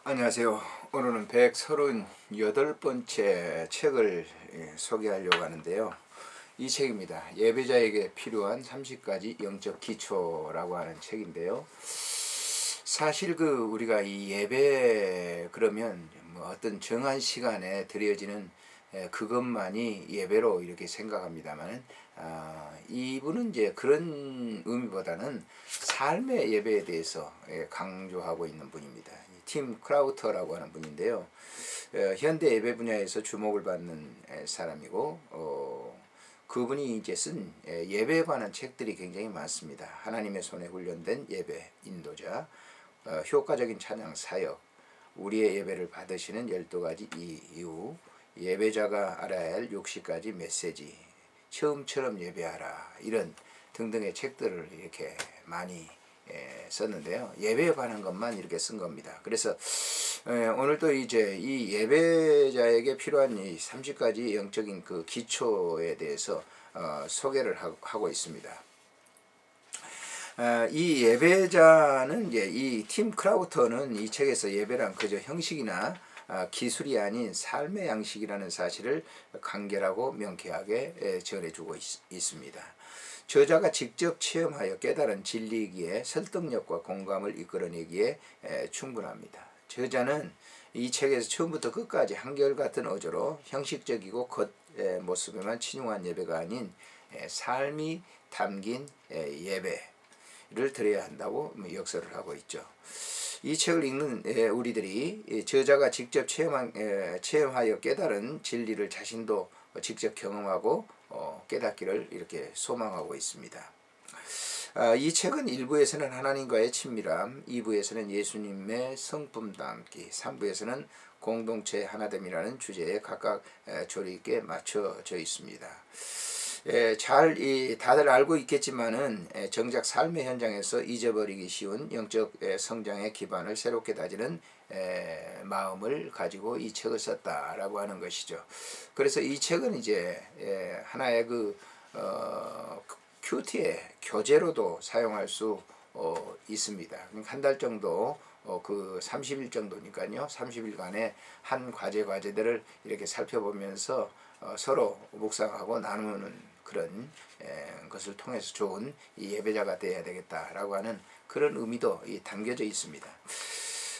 안녕하세요. 오늘은 138번째 책을 소개하려고 하는데요. 이 책입니다. 예배자에게 필요한 30가지 영적 기초라고 하는 책인데요. 사실 우리가 이 예배 그러면 뭐 어떤 정한 시간에 드려지는 그것만이 예배로 이렇게 생각합니다만, 이분은 이제 그런 의미보다는 삶의 예배에 대해서 강조하고 있는 분입니다. 팀 크라우터라고 하는 분인데요. 현대 예배 분야에서 주목을 받는 사람이고, 그분이 이제 쓴 예배에 관한 책들이 굉장히 많습니다. 하나님의 손에 훈련된 예배 인도자, 효과적인 찬양 사역, 우리의 예배를 받으시는 12가지 이유, 예배자가 알아야 할 60가지 메시지, 처음처럼 예배하라, 이런 등등의 책들을 이렇게 많이 썼는데요. 예배에 관한 것만 이렇게 쓴 겁니다. 그래서 오늘도 이제 이 예배자에게 필요한 이 30가지 영적인 그 기초에 대해서 소개를 하고 있습니다. 이 예배자는 이제 이 팀 크라우터는 이 책에서 예배란 그저 형식이나 기술이 아닌 삶의 양식이라는 사실을 간결하고 명쾌하게 전해주고 있습니다. 저자가 직접 체험하여 깨달은 진리이기에 설득력과 공감을 이끌어내기에 충분합니다. 저자는 이 책에서 처음부터 끝까지 한결같은 어조로 형식적이고 겉모습에만 친용한 예배가 아닌 삶이 담긴 예배를 드려야 한다고 역설을 하고 있죠. 이 책을 읽는 우리들이 저자가 직접 체험하여 깨달은 진리를 자신도 직접 경험하고 깨닫기를 이렇게 소망하고 있습니다. 이 책은 1부에서는 하나님과의 친밀함, 2부에서는 예수님의 성품 담기, 3부에서는 공동체 하나됨이라는 주제에 각각 조리 있게 맞춰져 있습니다. 다들 알고 있겠지만은 정작 삶의 현장에서 잊어버리기 쉬운 영적 성장의 기반을 새롭게 다지는 마음을 가지고 이 책을 썼다라고 하는 것이죠. 그래서 이 책은 이제 하나의 큐티의 교재로도 사용할 수 있습니다. 한 달 정도 그 30일 정도니까요. 30일간의 한 과제들을 이렇게 살펴보면서 서로 묵상하고 나누는 그런 것을 통해서 좋은 이 예배자가 되어야 되겠다라고 하는 그런 의미도 담겨져 있습니다.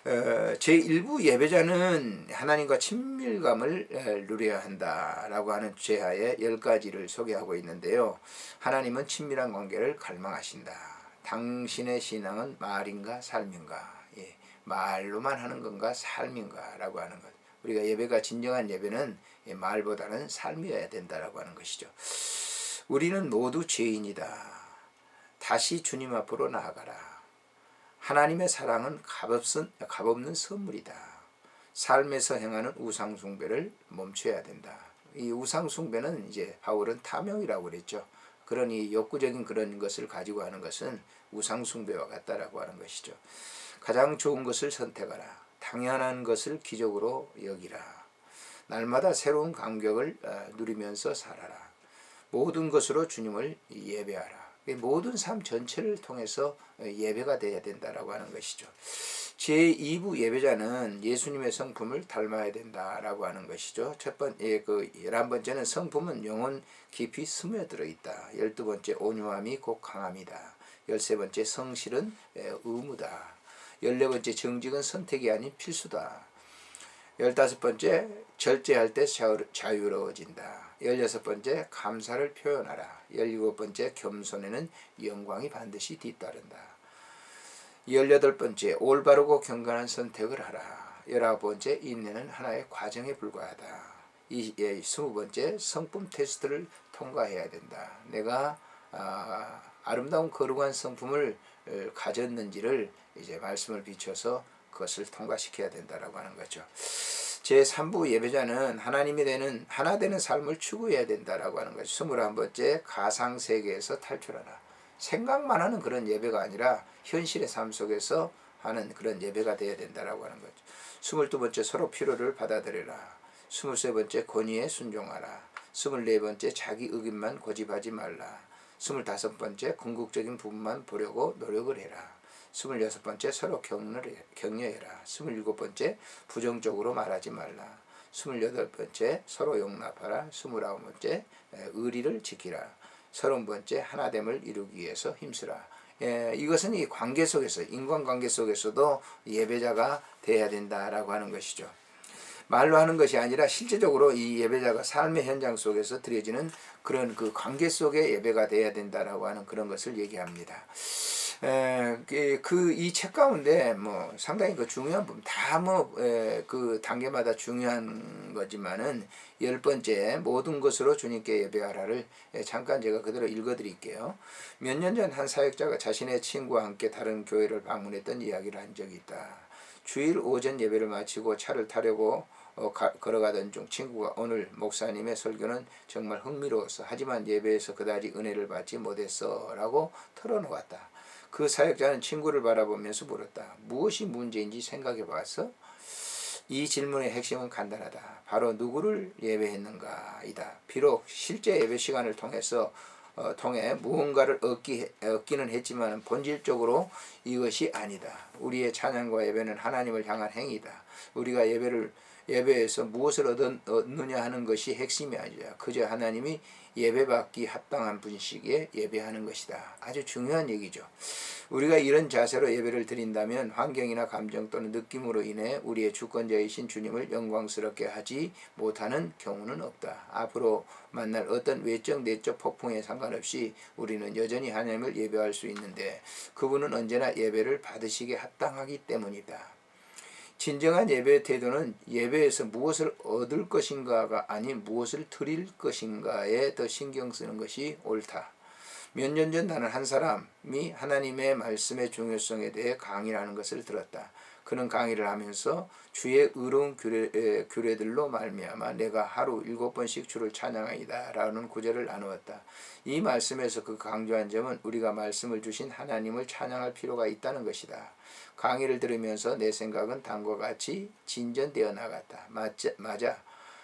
제1부 예배자는 하나님과 친밀감을 누려야 한다라고 하는 제하에 10가지를 소개하고 있는데요. 하나님은 친밀한 관계를 갈망하신다. 당신의 신앙은 말인가 삶인가? 말로만 하는 건가 삶인가? 라고 하는 것. 우리가 예배가 진정한 예배는 말보다는 삶이어야 된다라고 하는 것이죠. 우리는 모두 죄인이다. 다시 주님 앞으로 나아가라. 하나님의 사랑은 값없는 선물이다. 삶에서 행하는 우상숭배를 멈춰야 된다. 이 우상숭배는 이제 바울은 탐욕이라고 그랬죠. 그런 이 욕구적인 그런 것을 가지고 하는 것은 우상숭배와 같다라고 하는 것이죠. 가장 좋은 것을 선택하라. 당연한 것을 기적으로 여기라. 날마다 새로운 감격을 누리면서 살아라. 모든 것으로 주님을 예배하라. 모든 삶 전체를 통해서 예배가 되어야 된다라고 하는 것이죠. 제2부 예배자는 예수님의 성품을 닮아야 된다라고 하는 것이죠. 11번째는 성품은 영혼 깊이 스며들어 있다. 12번째 온유함이 곧 강함이다. 13번째 성실은 의무다. 14번째 정직은 선택이 아닌 필수다. 15번째 절제할 때 자유로워진다. 16번째 감사를 표현하라. 17번째 겸손에는 영광이 반드시 뒤따른다. 18번째 올바르고 경건한 선택을 하라. 19번째 인내는 하나의 과정에 불과하다. 20번째 성품 테스트를 통과해야 된다. 내가 아름다운 거룩한 성품을 가졌는지를 이제 말씀을 비춰서 그것을 통과시켜야 된다라고 하는 거죠. 제3부 예배자는 하나 되는 삶을 추구해야 된다라고 하는 거죠. 21번째 가상세계에서 탈출하라. 생각만 하는 그런 예배가 아니라 현실의 삶 속에서 하는 그런 예배가 되어야 된다라고 하는 거죠. 22번째 서로 필요를 받아들여라. 23번째 권위에 순종하라. 24번째 자기 의견만 고집하지 말라. 25번째 궁극적인 부분만 보려고 노력을 해라. 26번째, 서로 격려해라. 27번째, 부정적으로 말하지 말라. 28번째, 서로 용납하라. 29번째, 의리를 지키라. 30번째, 하나됨을 이루기 위해서 힘쓰라. 이것은 이 관계 속에서, 인간관계 속에서도 예배자가 돼야 된다라고 하는 것이죠. 말로 하는 것이 아니라 실제적으로 이 예배자가 삶의 현장 속에서 드려지는 그런 그 관계 속의 예배가 돼야 된다라고 하는 그런 것을 얘기합니다. 이 책 가운데 뭐 상당히 그 중요한 부분 다 그 단계마다 중요한 거지만은 10번째 모든 것으로 주님께 예배하라를 잠깐 제가 그대로 읽어드릴게요. 몇 년 전 한 사역자가 자신의 친구와 함께 다른 교회를 방문했던 이야기를 한 적이 있다. 주일 오전 예배를 마치고 차를 타려고 걸어가던 중 친구가 오늘 목사님의 설교는 정말 흥미로웠어. 하지만 예배에서 그다지 은혜를 받지 못했어 라고 털어놓았다. 그 사역자는 친구를 바라보면서 물었다. 무엇이 문제인지 생각해 봤어? 이 질문의 핵심은 간단하다. 바로 누구를 예배했는가 이다. 비록 실제 예배 시간을 통해 무언가를 얻기는 했지만 본질적으로 이것이 아니다. 우리의 찬양과 예배는 하나님을 향한 행위다. 우리가 예배에서 무엇을 얻느냐 하는 것이 핵심이 아니라 그저 하나님이 예배받기 합당한 분식에 예배하는 것이다. 아주 중요한 얘기죠. 우리가 이런 자세로 예배를 드린다면 환경이나 감정 또는 느낌으로 인해 우리의 주권자이신 주님을 영광스럽게 하지 못하는 경우는 없다. 앞으로 만날 어떤 외적 내적 폭풍에 상관없이 우리는 여전히 하나님을 예배할 수 있는데 그분은 언제나 예배를 받으시기에 합당하기 때문이다. 진정한 예배의 태도는 예배에서 무엇을 얻을 것인가가 아닌 무엇을 드릴 것인가에 더 신경 쓰는 것이 옳다. 몇 년 전 나는 한 사람이 하나님의 말씀의 중요성에 대해 강의를 하는 것을 들었다. 그는 강의를 하면서 주의 의로운 규례들로 말미암아 내가 하루 7번씩 주를 찬양하이다 라는 구절을 나누었다. 이 말씀에서 그 강조한 점은 우리가 말씀을 주신 하나님을 찬양할 필요가 있다는 것이다. 강의를 들으면서 내 생각은 다음과 같이 진전되어 나갔다. 맞아.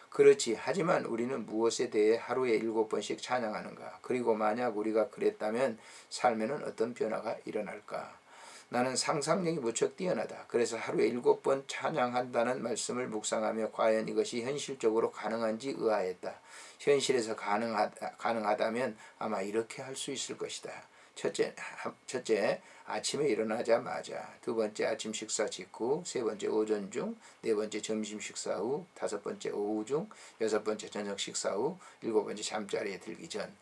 그렇지. 하지만 우리는 무엇에 대해 하루에 7번씩 찬양하는가? 그리고 만약 우리가 그랬다면 삶에는 어떤 변화가 일어날까? 나는 상상력이 무척 뛰어나다. 그래서 하루에 7번 찬양한다는 말씀을 묵상하며 과연 이것이 현실적으로 가능한지 의아했다. 현실에서 가능하다면 아마 이렇게 할 수 있을 것이다. 첫째, 아침에 일어나자마자. 두 번째, 아침 식사 직후. 세 번째, 오전 중. 네 번째, 점심 식사 후. 다섯 번째, 오후 중. 여섯 번째, 저녁 식사 후. 일곱 번째, 잠자리에 들기 전.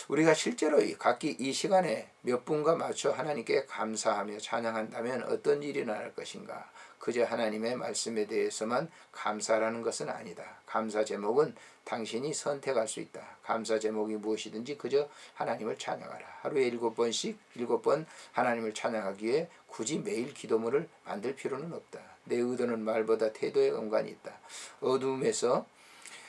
우리가 실제로 각기 이 시간에 몇 분과 맞춰 하나님께 감사하며 찬양한다면 어떤 일이 일어날 것인가? 그저 하나님의 말씀에 대해서만 감사라는 것은 아니다. 감사 제목은 당신이 선택할 수 있다. 감사 제목이 무엇이든지 그저 하나님을 찬양하라. 하루에 7번 하나님을 찬양하기 위해 굳이 매일 기도문을 만들 필요는 없다. 내 의도는 말보다 태도에 연관이 있다. 어두움에서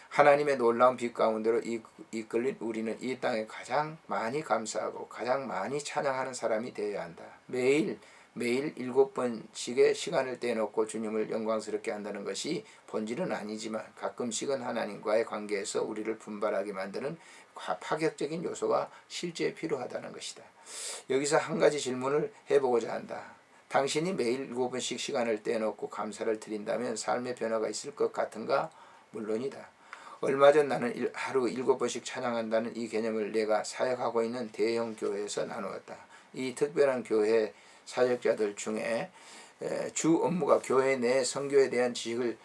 하나님의 놀라운 빛 가운데로 이끌린 우리는 이 땅에 가장 많이 감사하고 가장 많이 찬양하는 사람이 되어야 한다. 매일 7번씩의 시간을 떼놓고 주님을 영광스럽게 한다는 것이 본질은 아니지만 가끔씩은 하나님과의 관계에서 우리를 분발하게 만드는 파격적인 요소가 실제 필요하다는 것이다. 여기서 한 가지 질문을 해보고자 한다. 당신이 매일 7번씩 시간을 떼놓고 감사를 드린다면 삶의 변화가 있을 것 같은가? 물론이다. 얼마 전 나는 하루 7번씩 찬양한다는 이 개념을 내가 사역하고 있는 대형 교회에서 나누었다. 이 특별한 교회 사역자들 중에 주 업무가 교회 내 선교에 대한 지식을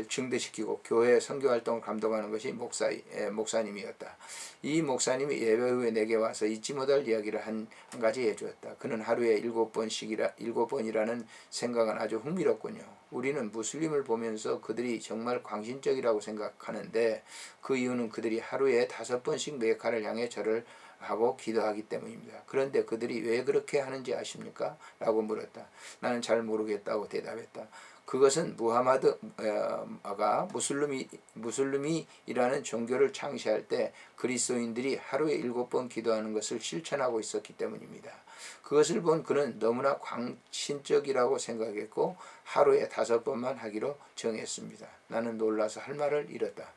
증대시키고 교회 선교활동을 감독하는 것이 목사님이었다. 이 목사님이 예배 후에 내게 와서 잊지 못할 이야기를 한 가지 해주었다. 그는 하루에 7번이라는 생각은 아주 흥미롭군요. 우리는 무슬림을 보면서 그들이 정말 광신적이라고 생각하는데 그 이유는 그들이 하루에 5번씩 메카를 향해 절을 하고 기도하기 때문입니다. 그런데 그들이 왜 그렇게 하는지 아십니까? 라고 물었다. 나는 잘 모르겠다고 대답했다. 그것은 무하마드가 무슬림이라는 종교를 창시할 때 그리스도인들이 하루에 7번 기도하는 것을 실천하고 있었기 때문입니다. 그것을 본 그는 너무나 광신적이라고 생각했고 하루에 5번만 하기로 정했습니다. 나는 놀라서 할 말을 잃었다.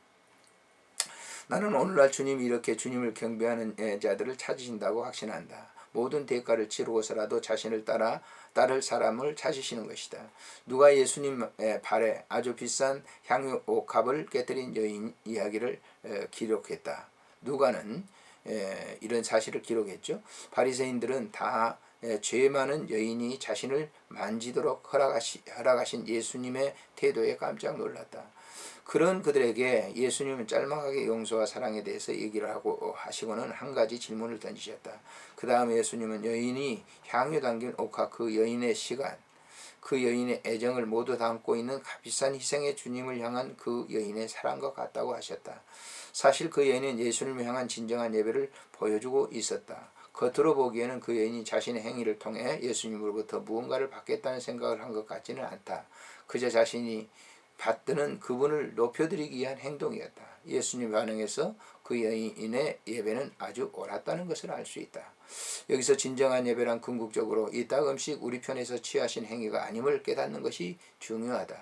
나는 오늘날 주님이 이렇게 주님을 경배하는 자들을 찾으신다고 확신한다. 모든 대가를 치르고서라도 자신을 따를 사람을 찾으시는 것이다. 누가 예수님의 발에 아주 비싼 향유 옥합을 깨뜨린 여인 이야기를 기록했다. 누가는 이런 사실을 기록했죠. 바리새인들은 다 죄 많은 여인이 자신을 만지도록 허락하신 예수님의 태도에 깜짝 놀랐다. 그런 그들에게 예수님은 짤막하게 용서와 사랑에 대해서 얘기를 하시고는 한 가지 질문을 던지셨다. 그 다음에 예수님은 여인이 향유 담긴 옥합, 그 여인의 시간, 그 여인의 애정을 모두 담고 있는 값비싼 희생의 주님을 향한 그 여인의 사랑과 같다고 하셨다. 사실 그 여인은 예수님을 향한 진정한 예배를 보여주고 있었다. 겉으로 보기에는 그 여인이 자신의 행위를 통해 예수님으로부터 무언가를 받겠다는 생각을 한 것 같지는 않다. 그저 자신이 받드는 그분을 높여드리기 위한 행동이었다. 예수님 반응에서 그 여인의 예배는 아주 옳았다는 것을 알 수 있다. 여기서 진정한 예배란 궁극적으로 이따금씩 우리 편에서 취하신 행위가 아님을 깨닫는 것이 중요하다.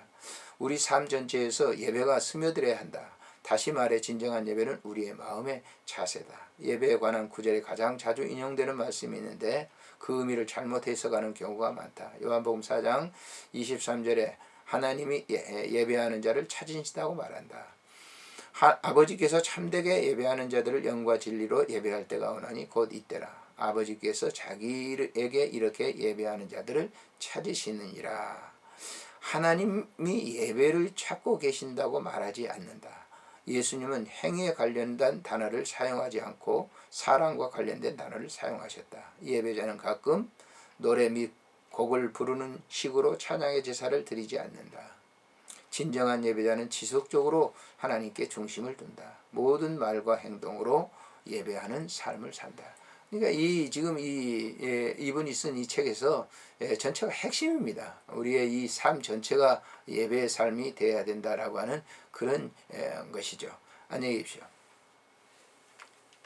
우리 삶 전체에서 예배가 스며들어야 한다. 다시 말해 진정한 예배는 우리의 마음의 자세다. 예배에 관한 구절에 가장 자주 인용되는 말씀이 있는데 그 의미를 잘못 해석하는 경우가 많다. 요한복음 4장 23절에 하나님이 예배하는 자를 찾으신다고 말한다. 아버지께서 참되게 예배하는 자들을 영과 진리로 예배할 때가 오나니 곧 이때라. 아버지께서 자기에게 이렇게 예배하는 자들을 찾으시느니라. 하나님이 예배를 찾고 계신다고 말하지 않는다. 예수님은 행위에 관련된 단어를 사용하지 않고 사랑과 관련된 단어를 사용하셨다. 예배자는 가끔 노래 및 곡을 부르는 식으로 찬양의 제사를 드리지 않는다. 진정한 예배자는 지속적으로 하나님께 중심을 둔다. 모든 말과 행동으로 예배하는 삶을 산다. 그러니까 이분이 쓴 이 책에서 전체가 핵심입니다. 우리의 이 삶 전체가 예배의 삶이 되어야 된다라고 하는 그런 것이죠. 안녕히 계십시오.